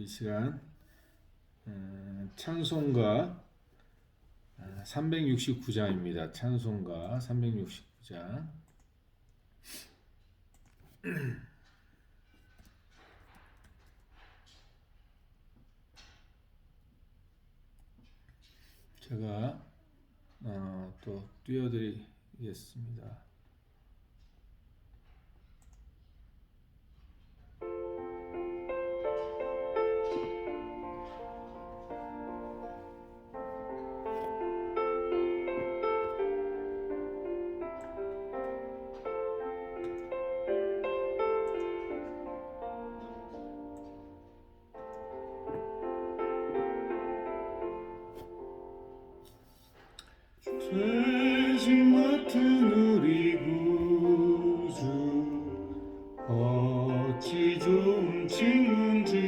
이 시간 찬송가 369장입니다. 찬송가 369장. 제가 또 띄워드리겠습니다. 죄짐 같은 우리 구주 어찌 좀 짓는지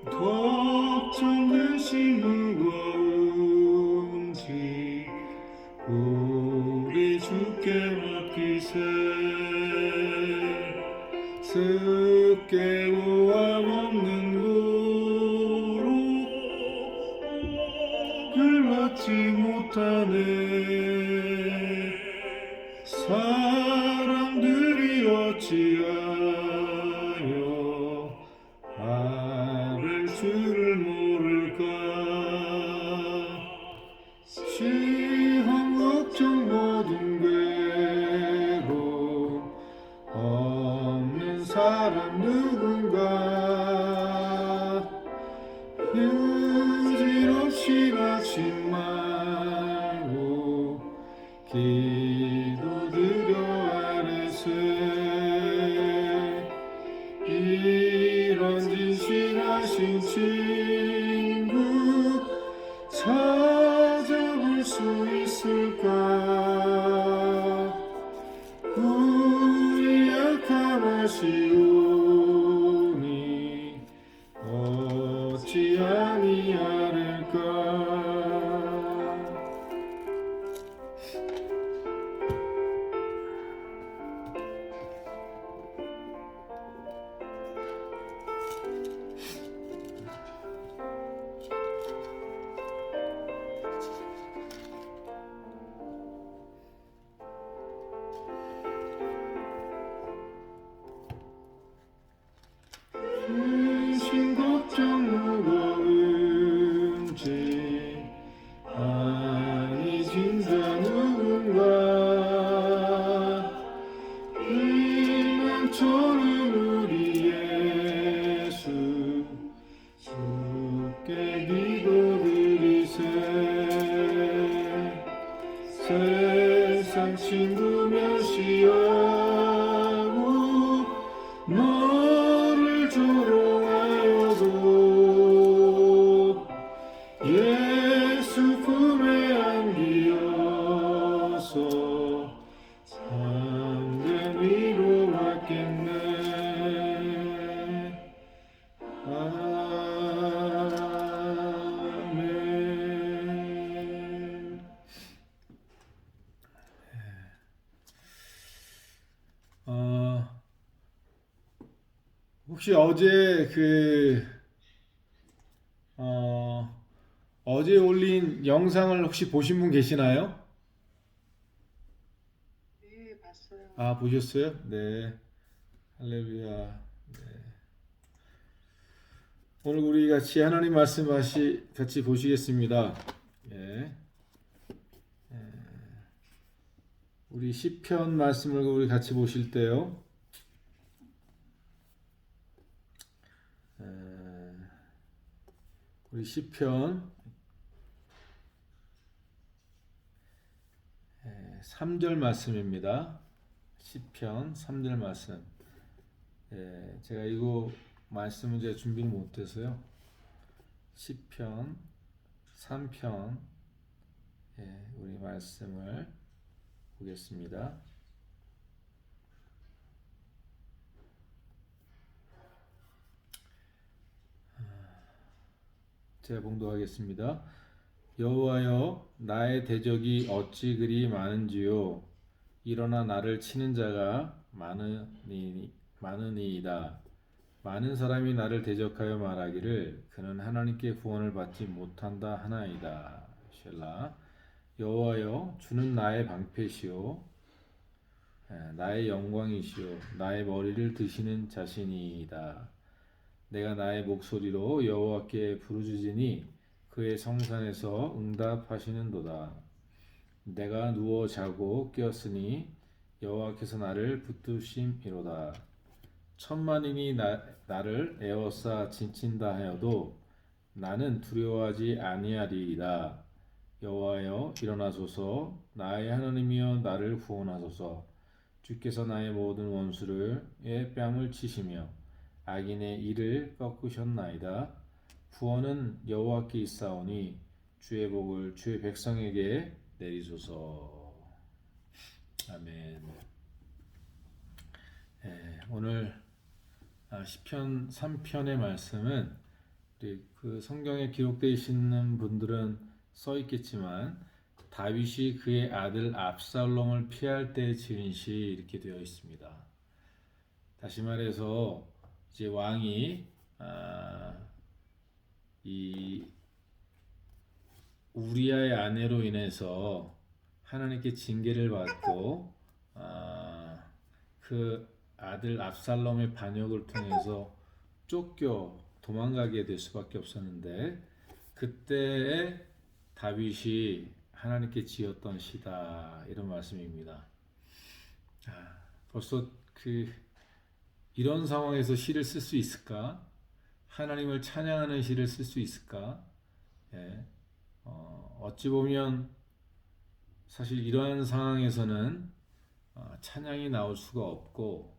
걱정되시 무거운지 우리 주께 맡기세. 습게 오함 없는 받지 못하네. 사람들이 어찌하여 아벨 줄을 모를까. 시험 걱정 모든 괴로움 없는 사람 누군가. 휴질 없이 마친 말고 기도드려 아뢰세. 이런 진실하신 친구 찾아볼 수 있을까. 우리 약한 아시오니 어찌 아니하릴까. 근심 걱정 무거운지 아니 진짜 누군가. 희망처럼 우리 예수 주께 기도드리세. 세상 친구 멸시하고 너를 조롱하여도 예수 품에 안기어서 참된 위로 받겠네. 아멘. 혹시 어제 어제 올린 영상을 혹시 보신 분 계시나요? 네, 봤어요. 아, 보셨어요? 네. 할렐루야. 네. 오늘 우리 같이 하나님 말씀 같이 보시겠습니다. 예. 우리 시편 말씀을 우리 같이 보실 때요. 우리 시편 3절 말씀입니다. 시편 3절 말씀. 제가 이거 말씀은 제가 준비를 못해서요. 시편 3편 우리 말씀을 보겠습니다. 제가 봉독하겠습니다. 여호와여, 나의 대적이 어찌 그리 많은지요. 일어나 나를 치는 자가 많으니이다. 많은 사람이 나를 대적하여 말하기를 그는 하나님께 구원을 받지 못한다 하나이다. 셀라. 여호와여, 주는 나의 방패시오 나의 영광이시오 나의 머리를 드시는 자신이다. 내가 나의 목소리로 여호와께 부르짖으니 그의 성산에서 응답하시는도다. 내가 누워 자고 깨었으니 여호와께서 나를 붙드심이로다. 천만인이 나를 에워싸 진친다 하여도 나는 두려워하지 아니하리이다. 여호와여, 일어나소서. 나의 하나님이여, 나를 구원하소서. 주께서 나의 모든 원수를 뺨을 치시며 악인의 이를 꺾으셨나이다. 구원은 여호와께 있사오니 주의 복을 주의 백성에게 내리소서. 아멘. 오늘 시편 3편의 말씀은 우리 그 성경에 기록되어 있는 분들은 써 있겠지만 다윗이 그의 아들 압살롬을 피할 때 지은 시 이렇게 되어 있습니다. 다시 말해서 이제 왕이 이 우리아의 아내로 인해서 하나님께 징계를 받고 그 아들 압살롬의 반역을 통해서 쫓겨 도망가게 될 수밖에 없었는데 그때에 다윗이 하나님께 지었던 시다 이런 말씀입니다. 벌써 이런 상황에서 시를 쓸 수 있을까? 하나님을 찬양하는 시를 쓸 수 있을까? 어찌 보면 사실 이러한 상황에서는 찬양이 나올 수가 없고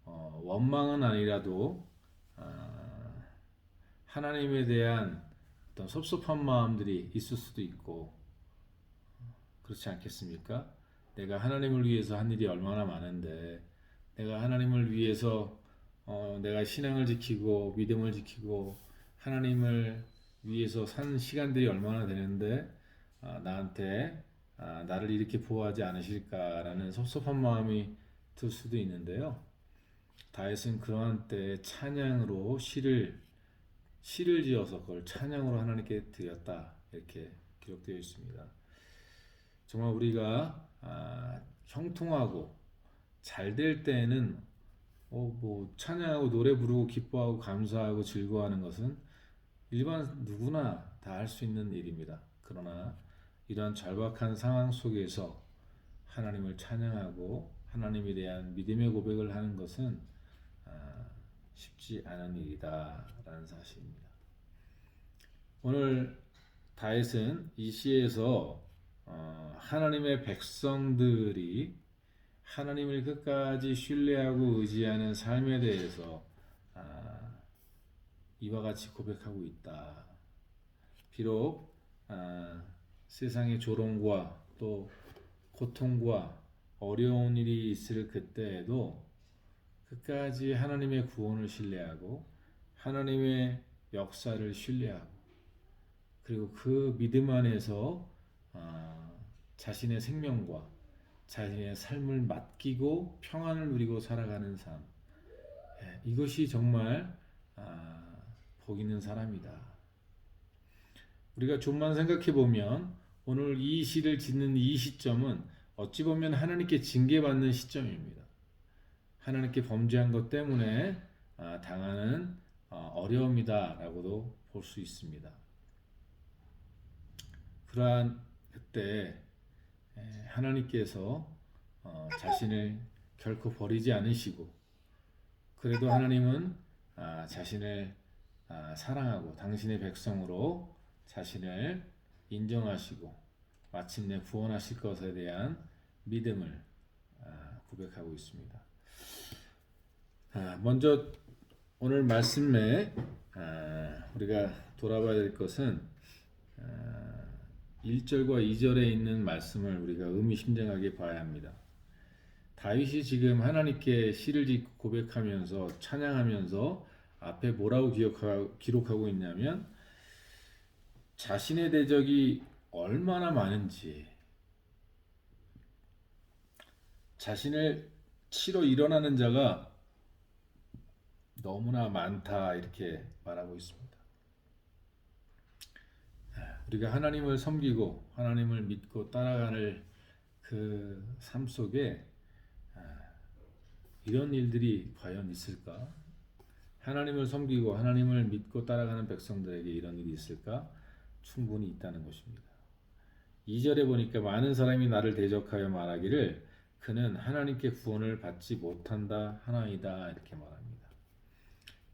원망은 아니라도 하나님에 대한 어떤 섭섭한 마음들이 있을 수도 있고 그렇지 않겠습니까? 내가 하나님을 위해서 한 일이 얼마나 많은데 내가 하나님을 위해서 내가 신앙을 지키고 믿음을 지키고 하나님을 위해서 산 시간들이 얼마나 되는데 나한테 나를 이렇게 보호하지 않으실까라는 섭섭한 마음이 들 수도 있는데요. 다윗은 그러한 때 찬양으로 시를 지어서 그걸 찬양으로 하나님께 드렸다 이렇게 기록되어 있습니다. 정말 우리가 형통하고 잘 될 때에는 뭐 찬양하고 노래 부르고 기뻐하고 감사하고 즐거워하는 것은 일반 누구나 다 할 수 있는 일입니다. 그러나 이러한 절박한 상황 속에서 하나님을 찬양하고 하나님에 대한 믿음의 고백을 하는 것은 쉽지 않은 일이다라는 사실입니다. 오늘 다윗은 이 시에서 하나님의 백성들이 하나님을 끝까지 신뢰하고 의지하는 삶에 대해서 이와 같이 고백하고 있다. 비록 세상의 조롱과 또 고통과 어려운 일이 있을 그때에도 끝까지 하나님의 구원을 신뢰하고 하나님의 역사를 신뢰하고 그리고 그 믿음 안에서 자신의 생명과 자신의 삶을 맡기고 평안을 누리고 살아가는 삶 이것이 정말 복 있는 사람이다. 우리가 좀만 생각해 보면 오늘 이 시를 짓는 이 시점은 어찌 보면 하나님께 징계받는 시점입니다. 하나님께 범죄한 것 때문에 당하는 어려움이다라고도 볼 수 있습니다. 그러한 그때 하나님께서 자신을 결코 버리지 않으시고 그래도 하나님은 자신을 사랑하고 당신의 백성으로 자신을 인정하시고 마침내 구원하실 것에 대한 믿음을 고백하고 있습니다. 먼저 오늘 말씀에 우리가 돌아봐야 될 것은 1절과 2절에 있는 말씀을 우리가 의미심장하게 봐야 합니다. 다윗이 지금 하나님께 시를 짓고 고백하면서 찬양하면서 앞에 뭐라고 기록하고 있냐면 자신의 대적이 얼마나 많은지 자신을 치러 일어나는 자가 너무나 많다 이렇게 말하고 있습니다. 우리가 하나님을 섬기고 하나님을 믿고 따라가는 그 삶 속에 이런 일들이 과연 있을까? 하나님을 섬기고 하나님을 믿고 따라가는 백성들에게 이런 일이 있을까? 충분히 있다는 것입니다. 2절에 보니까 많은 사람이 나를 대적하여 말하기를 그는 하나님께 구원을 받지 못한다 하나이다 이렇게 말합니다.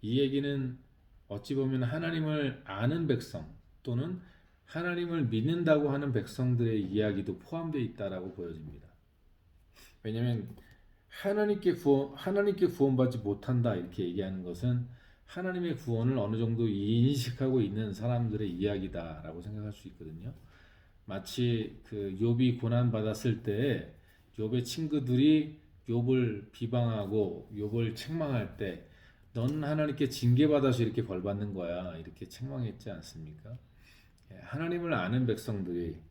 이 얘기는 어찌 보면 하나님을 아는 백성 또는 하나님을 믿는다고 하는 백성들의 이야기도 포함되어 있다라고 보여집니다. 왜냐하면 하나님께 구원받지 못한다 이렇게 얘기하는 것은 하나님의 구원을 어느 정도 인식하고 있는 사람들의 이야기다라고 생각할 수 있거든요. 마치 그 욥이 고난 받았을 때 욥의 친구들이 욥을 비방하고 욥을 책망할 때 넌 하나님께 징계받아서 이렇게 벌 받는 거야 이렇게 책망했지 않습니까? 하나님을 아는 백성들이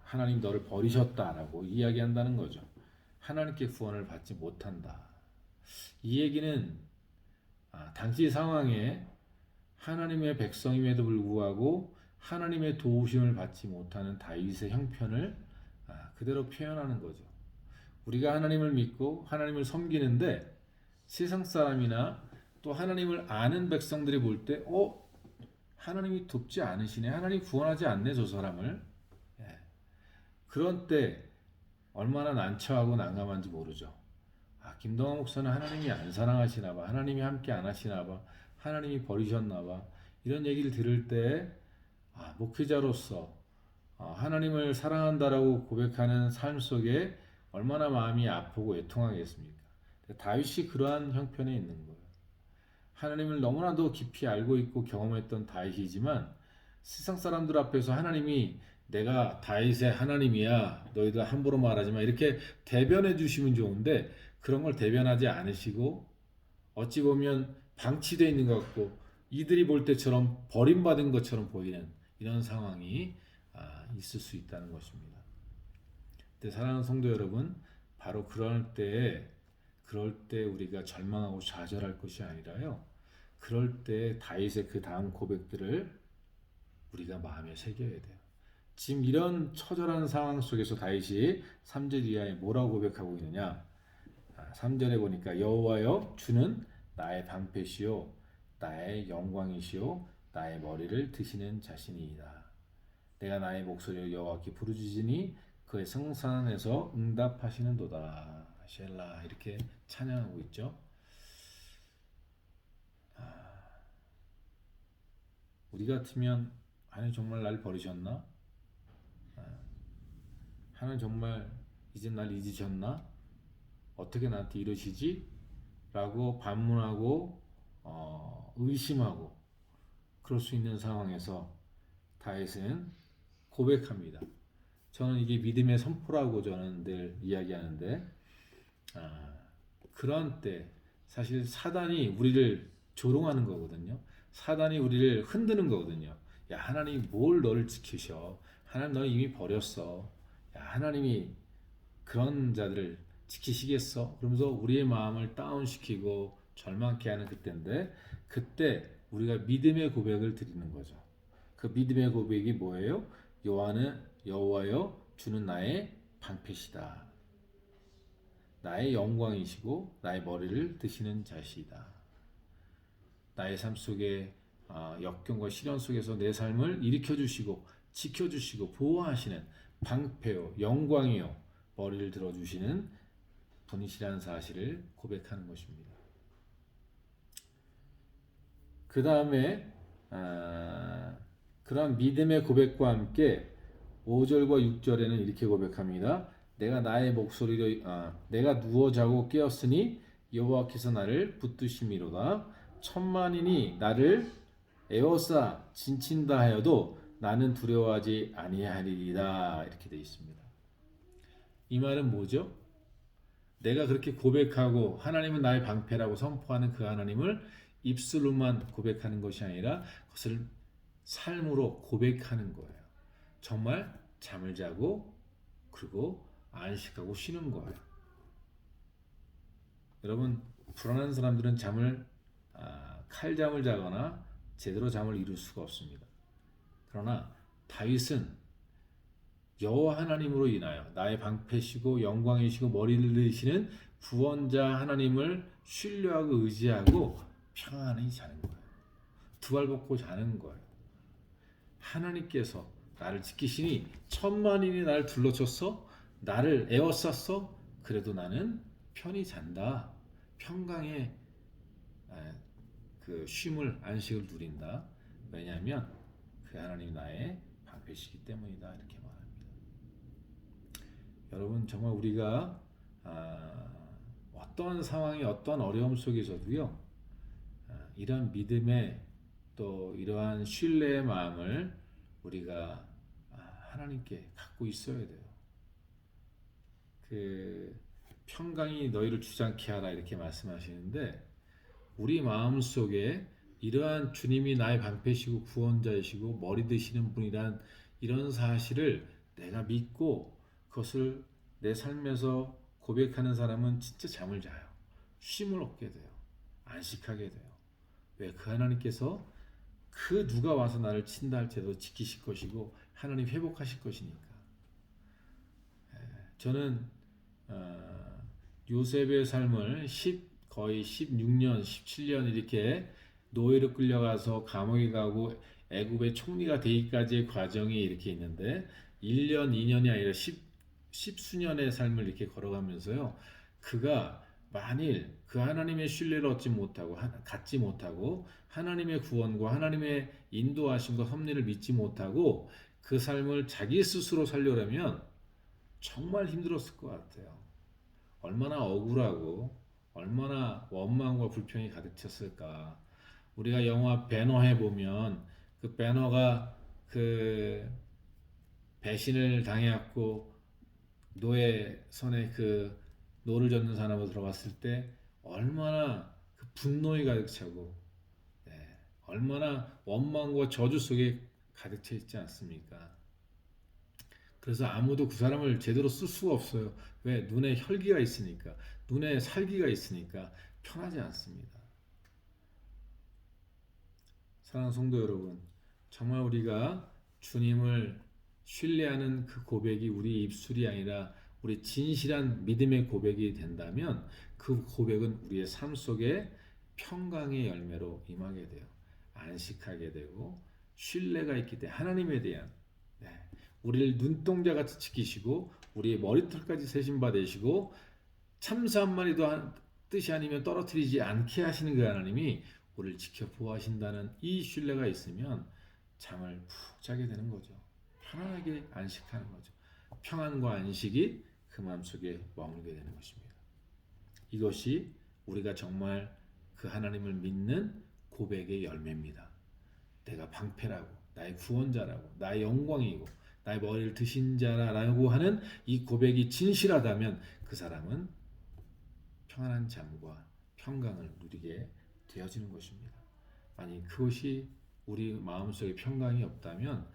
하나님 너를 버리셨다라고 이야기한다는 거죠. 하나님께 구원을 받지 못한다. 이 얘기는 당시 상황에 하나님의 백성임에도 불구하고 하나님의 도우심을 받지 못하는 다윗의 형편을 그대로 표현하는 거죠. 우리가 하나님을 믿고 하나님을 섬기는데 세상 사람이나 또 하나님을 아는 백성들이 볼 때 하나님이 돕지 않으시네. 하나님 구원하지 않네 저 사람을. 그런 때 얼마나 난처하고 난감한지 모르죠. 김동환 목사는 하나님이 안 사랑하시나 봐. 하나님이 함께 안 하시나 봐. 하나님이 버리셨나 봐. 이런 얘기를 들을 때 목회자로서 하나님을 사랑한다라고 고백하는 삶 속에 얼마나 마음이 아프고 애통하겠습니까? 다윗이 그러한 형편에 있는 거예요. 하나님을 너무나도 깊이 알고 있고 경험했던 다윗이지만 세상 사람들 앞에서 하나님이 내가 다윗의 하나님이야 너희들 함부로 말하지 마 이렇게 대변해 주시면 좋은데 그런 걸 대변하지 않으시고 어찌 보면 방치되어 있는 것 같고 이들이 볼 때처럼 버림받은 것처럼 보이는 이런 상황이 있을 수 있다는 것입니다. 근데 사랑하는 성도 여러분, 바로 그럴 때 우리가 절망하고 좌절할 것이 아니라요. 그럴 때 다윗의 그 다음 고백들을 우리가 마음에 새겨야 돼요. 지금 이런 처절한 상황 속에서 다윗이 3절 이하에 뭐라고 고백하고 있느냐? 3절에 보니까 여호와여 주는 나의 방패시요 나의 영광이시요 나의 머리를 드시는 자신이이다. 내가 나의 목소리를 여호와께 부르짖으니 그의 성산에서 응답하시는도다. 셀라 이렇게 찬양하고 있죠. 우리 같으면 하나님 정말 날 버리셨나? 하나님 정말 이제 날 잊으셨나? 어떻게 나한테 이러시지? 라고 반문하고 의심하고 그럴 수 있는 상황에서 다윗은 고백합니다. 저는 이게 믿음의 선포라고 저는 늘 이야기하는데 그런 때 사실 사단이 우리를 조롱하는 거거든요. 사단이 우리를 흔드는 거거든요. 야 하나님이 뭘 너를 지키셔. 하나님 너를 이미 버렸어. 야 하나님이 그런 자들을 지키시겠어? 그러면서 우리의 마음을 다운시키고 절망케 하는 그때인데 그때 우리가 믿음의 고백을 드리는 거죠. 그 믿음의 고백이 뭐예요? 여호와여 주는 나의 방패시다. 나의 영광이시고 나의 머리를 드시는 자시다. 나의 삶 속에 역경과 시련 속에서 내 삶을 일으켜주시고 지켜주시고 보호하시는 방패요 영광이요 머리를 들어주시는 분이시라는 사실을 고백하는 것입니다. 그 다음에 그런 믿음의 고백과 함께 5절과 6절에는 이렇게 고백합니다. 내가 나의 목소리로 내가 누워 자고 깨었으니 여호와께서 나를 붙드심이로다. 천만인이 나를 에워싸 진친다 하여도 나는 두려워하지 아니하리이다. 이렇게 되어 있습니다. 이 말은 뭐죠? 내가 그렇게 고백하고 하나님은 나의 방패라고 선포하는 그 하나님을 입술로만 고백하는 것이 아니라 그것을 삶으로 고백하는 거예요. 정말 잠을 자고 그리고 안식하고 쉬는 거예요. 여러분 불안한 사람들은 칼잠을 자거나 제대로 잠을 이룰 수가 없습니다. 그러나 다윗은 여호와 하나님으로 인하여 나의 방패시고 영광이시고 머리를 드시는 구원자 하나님을 신뢰하고 의지하고 평안히 자는 거예요. 두 발 벗고 자는 거예요. 하나님께서 나를 지키시니 천만인이 나를 둘러쳤어, 나를 에워쌌어. 그래도 나는 편히 잔다. 평강의 그 쉼을 안식을 누린다. 왜냐하면 그 하나님 나의 방패시기 때문이다. 이렇게 말합니다. 여러분 정말 우리가 어떠한 상황이 어떠한 어려움 속에서도요 이런 믿음의 또 이러한 신뢰의 마음을 우리가 하나님께 갖고 있어야 돼요. 그 평강이 너희를 주장케 하라 이렇게 말씀하시는데 우리 마음 속에 이러한 주님이 나의 방패시고 구원자이시고 머리 드시는 분이란 이런 사실을 내가 믿고 그것을 내 삶에서 고백하는 사람은 진짜 잠을 자요. 쉼을 얻게 돼요. 안식하게 돼요. 왜? 그 하나님께서 그 누가 와서 나를 친다 할지라도 지키실 것이고 하나님 회복하실 것이니까. 저는 요셉의 삶을 거의 16년, 17년 이렇게 노예로 끌려가서 감옥에 가고 애굽의 총리가 되기까지의 과정이 이렇게 있는데 1년, 2년이 아니라 십수년의 삶을 이렇게 걸어가면서요. 그가 만일 그 하나님의 신뢰를 갖지 못하고 하나님의 구원과 하나님의 인도하심과 섭리를 믿지 못하고 그 삶을 자기 스스로 살려면 정말 힘들었을 것 같아요. 얼마나 억울하고 얼마나 원망과 불평이 가득 찼을까. 우리가 영화 배너해 보면 그 배너가 그 배신을 당해갖고 노예 손에 그 노를 젓는 사람으로 들어갔을 때 얼마나 그 분노에 가득 차고 얼마나 원망과 저주 속에 가득 차 있지 않습니까? 그래서 아무도 그 사람을 제대로 쓸 수가 없어요. 왜? 눈에 혈기가 있으니까, 눈에 살기가 있으니까 편하지 않습니다. 사랑하는 성도 여러분, 정말 우리가 주님을 신뢰하는 그 고백이 우리 입술이 아니라 우리 진실한 믿음의 고백이 된다면 그 고백은 우리의 삶 속에 평강의 열매로 임하게 돼요. 안식하게 되고 신뢰가 있기 때문에 하나님에 대한 우리를 눈동자같이 지키시고 우리의 머리털까지 세신 바 되시고 참사 한 마리도 뜻이 아니면 떨어뜨리지 않게 하시는 그 하나님이 우리를 지켜 보호하신다는 이 신뢰가 있으면 잠을 푹 자게 되는 거죠. 편안하게 안식하는 거죠. 평안과 안식이 그 마음속에 머물게 되는 것입니다. 이것이 우리가 정말 그 하나님을 믿는 고백의 열매입니다. 내가 방패라고, 나의 구원자라고, 나의 영광이고 나의 머리를 드신 자라고 하는 이 고백이 진실하다면 그 사람은 평안한 잠과 평강을 누리게 되어지는 것입니다. 아니 그것이 우리 마음속에 평강이 없다면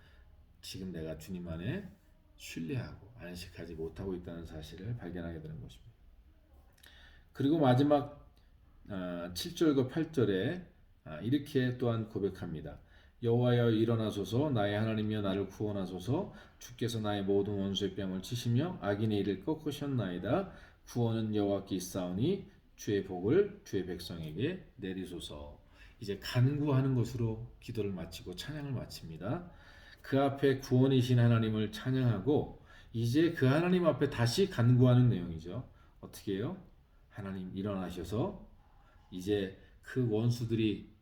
지금 내가 주님 안에 신뢰하고 안식하지 못하고 있다는 사실을 발견하게 되는 것입니다. 그리고 마지막 7절과 8절에 이렇게 또한 고백합니다. 여호와여 일어나소서 나의 하나님이여 나를 구원하소서 주께서 나의 모든 원수의 뺨을 치시며 악인의 일을 꺾으셨나이다. 구원은 여호와께 있사오니 주의 복을 주의 백성에게 내리소서. 이제 간구하는 것으로 기도를 마치고 찬양을 마칩니다. 그 앞에 구원이신 하나님을 찬양하고 이제 그 하나님 앞에 다시 간구하는 내용이죠. 어떻게 해요? 하나님 일어나셔서 이제 그 원수들이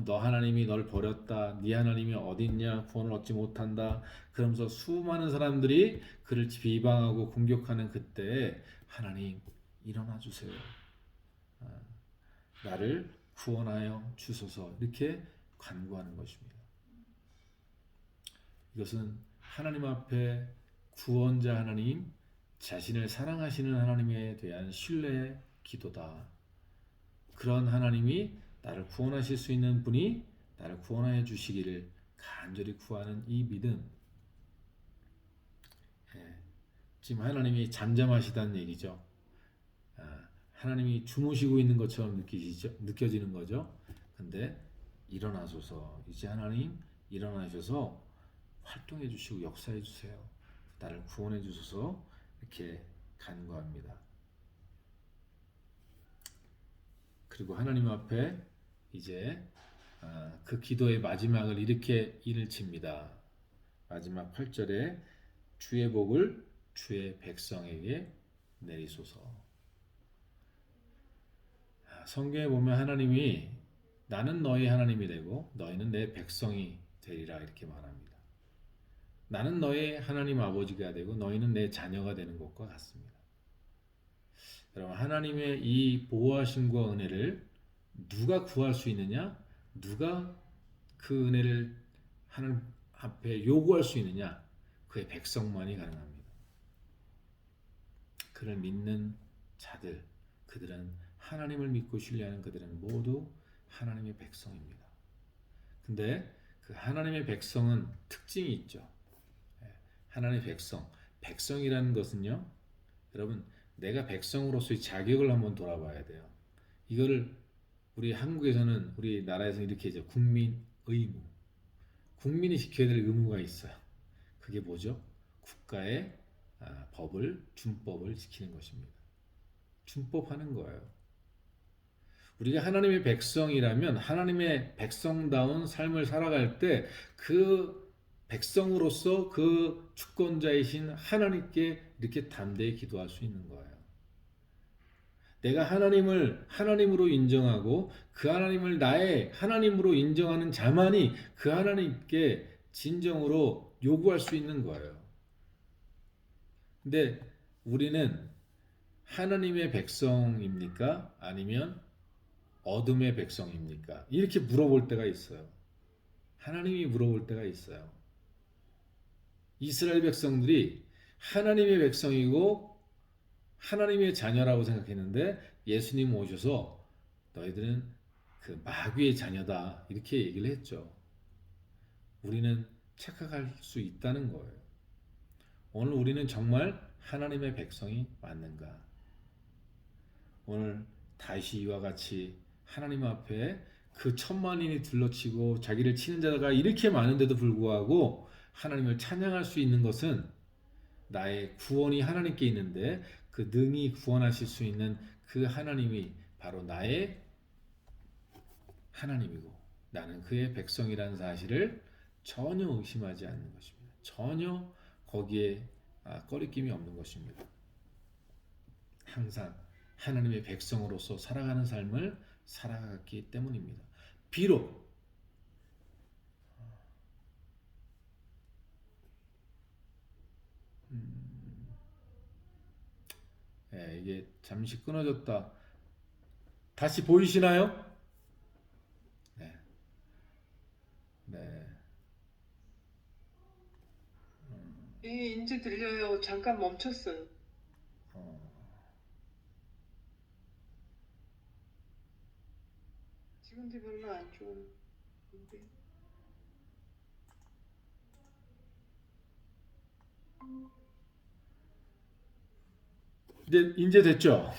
너 하나님이 널 버렸다. 네 하나님이 어딨냐? 구원을 얻지 못한다. 그러면서 수많은 사람들이 그를 비방하고 공격하는 그때 하나님 일어나 주세요. 나를 구원하여 주소서. 이렇게 간구하는 것입니다. 이것은 하나님 앞에 구원자 하나님, 자신을 사랑하시는 하나님에 대한 신뢰의 기도다. 그런 하나님이 나를 구원하실 수 있는 분이 나를 구원하여 주시기를 간절히 구하는 이 믿음. 지금 하나님이 잠잠하시다는 얘기죠. 하나님이 주무시고 있는 것처럼 느껴지는 거죠. 근데 일어나소서, 이제 하나님 일어나셔서 활동해 주시고 역사해 주세요. 나를 구원해 주소서 이렇게 간구합니다. 그리고 하나님 앞에 이제 그 기도의 마지막을 이렇게 일을 칩니다. 마지막 8절에 주의 복을 주의 백성에게 내리소서. 성경에 보면 하나님이 나는 너희 하나님이 되고 너희는 내 백성이 되리라 이렇게 말합니다. 나는 너희 하나님 아버지가 되고 너희는 내 자녀가 되는 것과 같습니다. 여러분, 하나님의 이 보호하심과 은혜를 누가 구할 수 있느냐? 누가 그 은혜를 하나님 앞에 요구할 수 있느냐? 그의 백성만이 가능합니다. 그를 믿는 자들, 그들은 하나님을 믿고 신뢰하는 그들은 모두 하나님의 백성입니다. 근데 그 하나님의 백성은 특징이 있죠. 하나님의 백성이라는 것은요, 여러분, 내가 백성으로서의 자격을 한번 돌아봐야 돼요. 이거를 우리 한국에서는, 우리 나라에서는 이렇게 이제 국민 의무, 국민이 지켜야 될 의무가 있어요. 그게 뭐죠? 국가의 법을, 준법을 지키는 것입니다. 준법하는 거예요. 우리가 하나님의 백성이라면 하나님의 백성다운 삶을 살아갈 때 그 백성으로서 그 주권자이신 하나님께 이렇게 담대히 기도할 수 있는 거예요. 내가 하나님을 하나님으로 인정하고 그 하나님을 나의 하나님으로 인정하는 자만이 그 하나님께 진정으로 요구할 수 있는 거예요. 근데 우리는 하나님의 백성입니까? 아니면 어둠의 백성입니까? 이렇게 물어볼 때가 있어요. 하나님이 물어볼 때가 있어요. 이스라엘 백성들이 하나님의 백성이고 하나님의 자녀라고 생각했는데 예수님 오셔서 너희들은 그 마귀의 자녀다 이렇게 얘기를 했죠. 우리는 착각할 수 있다는 거예요. 오늘 우리는 정말 하나님의 백성이 맞는가? 오늘 다시 이와 같이 하나님 앞에 그 천만인이 둘러치고 자기를 치는 자가 이렇게 많은데도 불구하고 하나님을 찬양할 수 있는 것은 나의 구원이 하나님께 있는데 그 능히 구원하실 수 있는 그 하나님이 바로 나의 하나님이고 나는 그의 백성이라는 사실을 전혀 의심하지 않는 것입니다. 전혀 거기에 꺼리낌이 없는 것입니다. 항상 하나님의 백성으로서 살아가는 삶을 살아갔기 때문입니다. 비록 이게 잠시 끊어졌다. 다시 보이시나요? 네. 네. 예, 이제 들려요. 잠깐 멈췄어요. 어, 지금도 별로 안 좋은데. 이제 됐죠?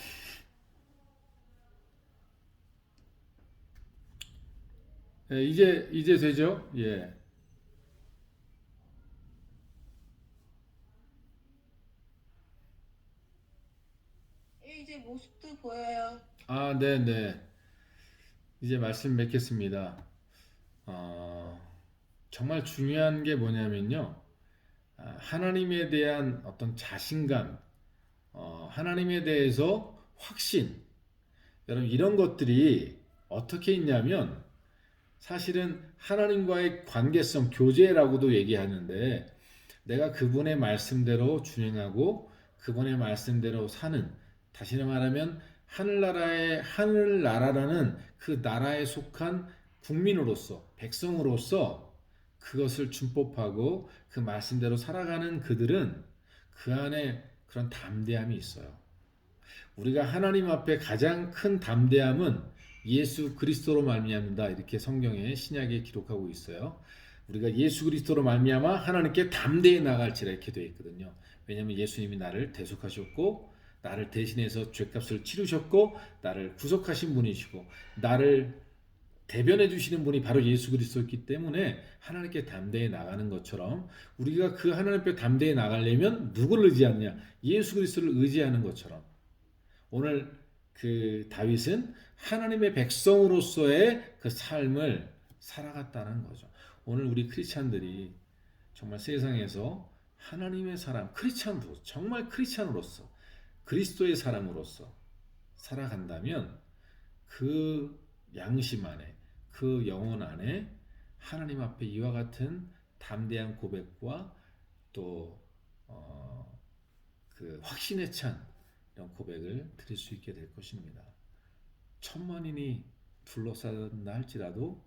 예, 이제 되죠? 예. 예, 이제 모습도 보여요. 네. 이제 말씀 맺겠습니다. 정말 중요한 게 뭐냐면요. 하나님에 대한 어떤 자신감, 하나님에 대해서 확신, 여러분 이런 것들이 어떻게 있냐면 사실은 하나님과의 관계성, 교제라고도 얘기하는데 내가 그분의 말씀대로 준행하고 그분의 말씀대로 사는, 다시는 말하면 하늘나라라는 그 나라에 속한 국민으로서, 백성으로서 그것을 준법하고 그 말씀대로 살아가는 그들은 그 안에 그런 담대함이 있어요. 우리가 하나님 앞에 가장 큰 담대함은 예수 그리스도로 말미암는다 이렇게 성경에 신약에 기록하고 있어요. 우리가 예수 그리스도로 말미암아 하나님께 담대히 나갈지라 이렇게 되어 있거든요. 왜냐하면 예수님이 나를 대속하셨고 나를 대신해서 죄값을 치르셨고 나를 구속하신 분이시고 나를 대변해 주시는 분이 바로 예수 그리스도였기 때문에 하나님께 담대히 나가는 것처럼 우리가 그 하나님 앞에 담대히 나가려면 누구를 의지하느냐? 예수 그리스도를 의지하는 것처럼 오늘 그 다윗은 하나님의 백성으로서의 그 삶을 살아갔다는 거죠. 오늘 우리 크리스찬들이 정말 세상에서 하나님의 사람, 크리스찬으로서 정말 크리스찬으로서 그리스도의 사람으로서 살아간다면 그 양심 안에 그 영혼 안에 하나님 앞에 이와 같은 담대한 고백과 또 그 확신에 찬 이런 고백을 드릴 수 있게 될 것입니다. 천만인이 둘러싸는다 할지라도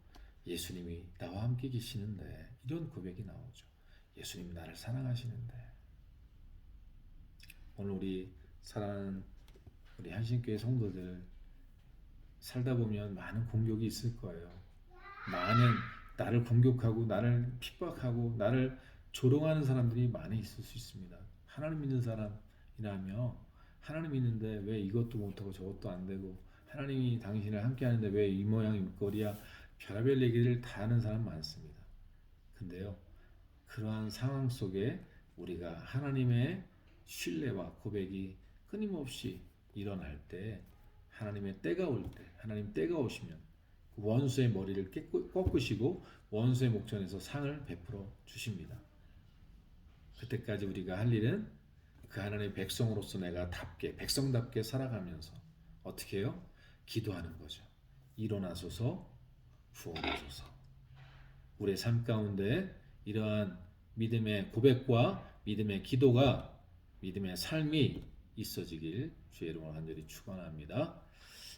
예수님이 나와 함께 계시는데 이런 고백이 나오죠. 예수님이 나를 사랑하시는데 오늘 우리 사랑하는 우리 한신교회 성도들 살다 보면 많은 공격이 있을 거예요. 많은 나를 공격하고 나를 핍박하고 나를 조롱하는 사람들이 많이 있을 수 있습니다. 하나님 믿는 사람이라며 하나님 믿는데 왜 이것도 못하고 저것도 안 되고 하나님이 당신을 함께 하는데 왜 이 모양 이 꼴이야 별의별 얘기를 다 하는 사람 많습니다. 근데요 그러한 상황 속에 우리가 하나님의 신뢰와 고백이 끊임없이 일어날 때 하나님의 때가 올 때 하나님 때가 오시면 원수의 머리를 꺾으시고 원수의 목전에서 상을 베풀어 주십니다. 그때까지 우리가 할 일은 그 하나님의 백성으로서 내가 답게 백성답게 살아가면서 어떻게 해요? 기도하는 거죠. 일어나소서 구원하소서. 우리의 삶 가운데 이러한 믿음의 고백과 믿음의 기도가 믿음의 삶이 있어지길 주의 이름으로 간절히 축원합니다.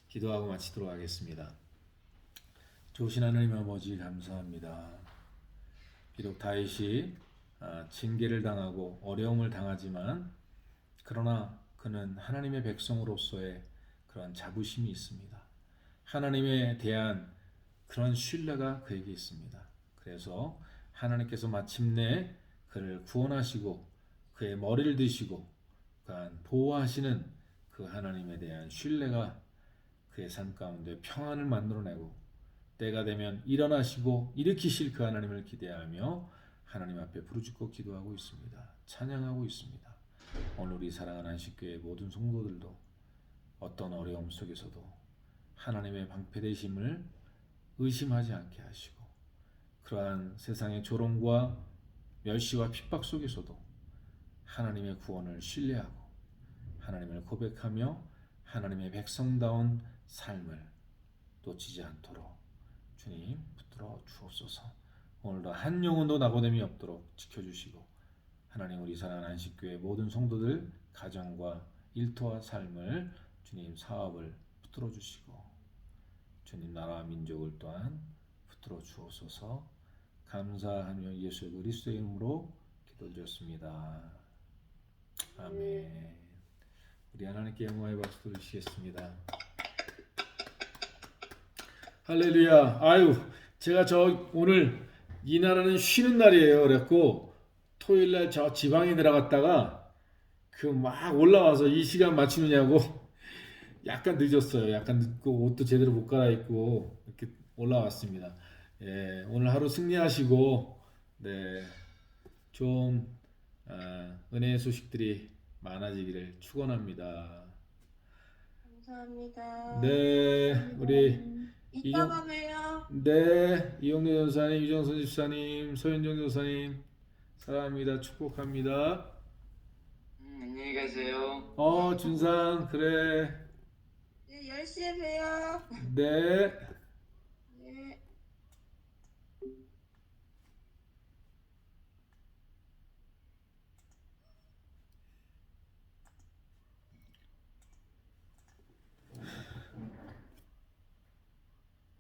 기도하고 마치도록 하겠습니다. 좋으신 하나님 아버지 감사합니다. 비록 다윗이 징계를 당하고 어려움을 당하지만 그러나 그는 하나님의 백성으로서의 그런 자부심이 있습니다. 하나님에 대한 그런 신뢰가 그에게 있습니다. 그래서 하나님께서 마침내 그를 구원하시고 그의 머리를 드시고 보호하시는 그 하나님에 대한 신뢰가 그의 삶 가운데 평안을 만들어내고 때가 되면 일어나시고 일으키실 그 하나님을 기대하며 하나님 앞에 부르짖고 기도하고 있습니다. 찬양하고 있습니다. 오늘 우리 사랑하는 한식교회 모든 성도들도 어떤 어려움 속에서도 하나님의 방패되심을 의심하지 않게 하시고 그러한 세상의 조롱과 멸시와 핍박 속에서도 하나님의 구원을 신뢰하고 하나님을 고백하며 하나님의 백성다운 삶을 놓치지 않도록 주님 붙들어 주옵소서. 오늘도 한 영혼도 낙오됨이 없도록 지켜주시고 하나님 우리 사랑하는 한식교회 모든 성도들 가정과 일터와 삶을 주님 사업을 붙들어 주시고 주님 나라와 민족을 또한 붙들어 주옵소서. 감사하며 예수 그리스도의 이름으로 기도드렸습니다. 아멘. 우리 하나님께 영광의 박수 드리시겠습니다. 할렐루야. 아유, 제가 오늘 이 나라는 쉬는 날이에요. 그래갖고 토요일날 저 지방에 내려갔다가 그 막 올라와서 이 시간 맞추느냐고 약간 늦었어요. 약간 늦고 옷도 제대로 못 갈아입고 이렇게 올라왔습니다. 예, 오늘 하루 승리하시고 네, 좀 은혜의 소식들이 많아지기를 축원합니다. 감사합니다. 네, 우리 이따가 봬요. 네, 이용래 전사님, 유정선 집사님, 서현정 전사님 사랑합니다. 축복합니다. 안녕히 가세요. 준상 그래. 네, 10시에 봬요. 네.